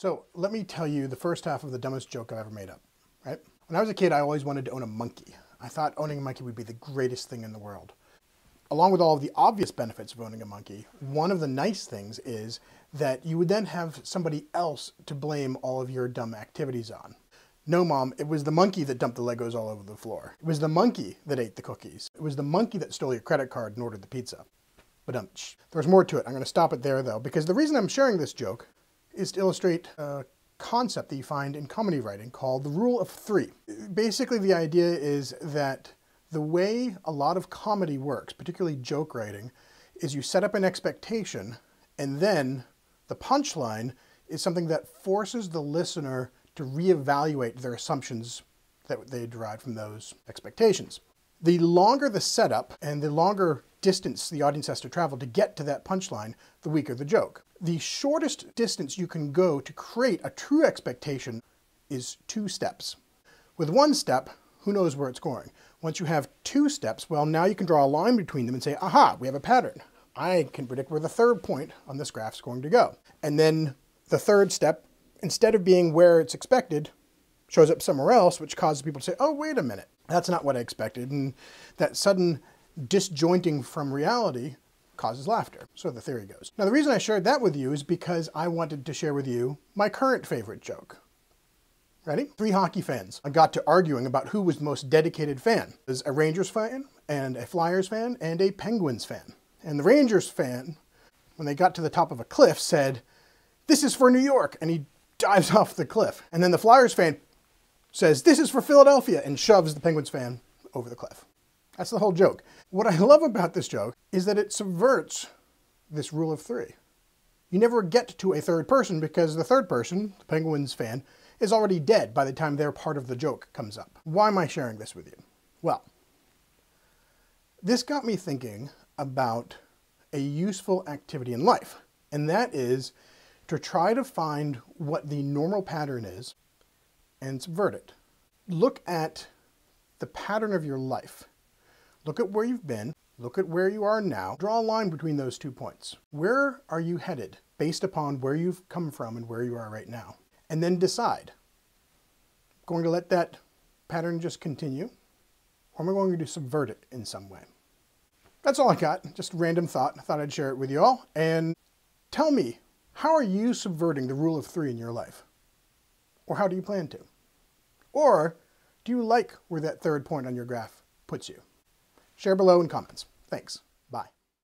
So let me tell you the first half of the dumbest joke I've ever made up, right? When I was a kid, I always wanted to own a monkey. I thought owning a monkey would be the greatest thing in the world. Along with all of the obvious benefits of owning a monkey, one of the nice things is that you would then have somebody else to blame all of your dumb activities on. No, Mom, it was the monkey that dumped the Legos all over the floor. It was the monkey that ate the cookies. It was the monkey that stole your credit card and ordered the pizza. But there's more to it. I'm going to stop it there, though, because the reason I'm sharing this joke is to illustrate a concept that you find in comedy writing called the rule of three. Basically, the idea is that the way a lot of comedy works, particularly joke writing, is you set up an expectation, and then the punchline is something that forces the listener to reevaluate their assumptions that they derived from those expectations. The longer the setup and the longer distance the audience has to travel to get to that punchline, the weaker the joke. The shortest distance you can go to create a true expectation is 2 steps. With 1 step, who knows where it's going? Once you have 2 steps, well, now you can draw a line between them and say, aha, we have a pattern. I can predict where the 3rd point on this graph is going to go. And then the 3rd step, instead of being where it's expected, shows up somewhere else, which causes people to say, oh, wait a minute, that's not what I expected. And that sudden disjointing from reality causes laughter. So the theory goes. Now, the reason I shared that with you is because I wanted to share with you my current favorite joke. Ready? 3 hockey fans got to arguing about who was the most dedicated fan. There's a Rangers fan, and a Flyers fan, and a Penguins fan. And the Rangers fan, when they got to the top of a cliff, said, "This is for New York," and he dives off the cliff. And then the Flyers fan says, "This is for Philadelphia," and shoves the Penguins fan over the cliff. That's the whole joke. What I love about this joke is that it subverts this rule of 3. You never get to a 3rd person because the 3rd person, the Penguins fan, is already dead by the time their part of the joke comes up. Why am I sharing this with you? Well, this got me thinking about a useful activity in life, and that is to try to find what the normal pattern is and subvert it. Look at the pattern of your life. Look at where you've been. Look at where you are now. Draw a line between those 2 points. Where are you headed based upon where you've come from and where you are right now? And then decide, going to let that pattern just continue, or am I going to subvert it in some way? That's all I got. Just a random thought. I thought I'd share it with you all. And tell me, how are you subverting the rule of 3 in your life? Or how do you plan to? Or do you like where that 3rd point on your graph puts you? Share below in comments. Thanks.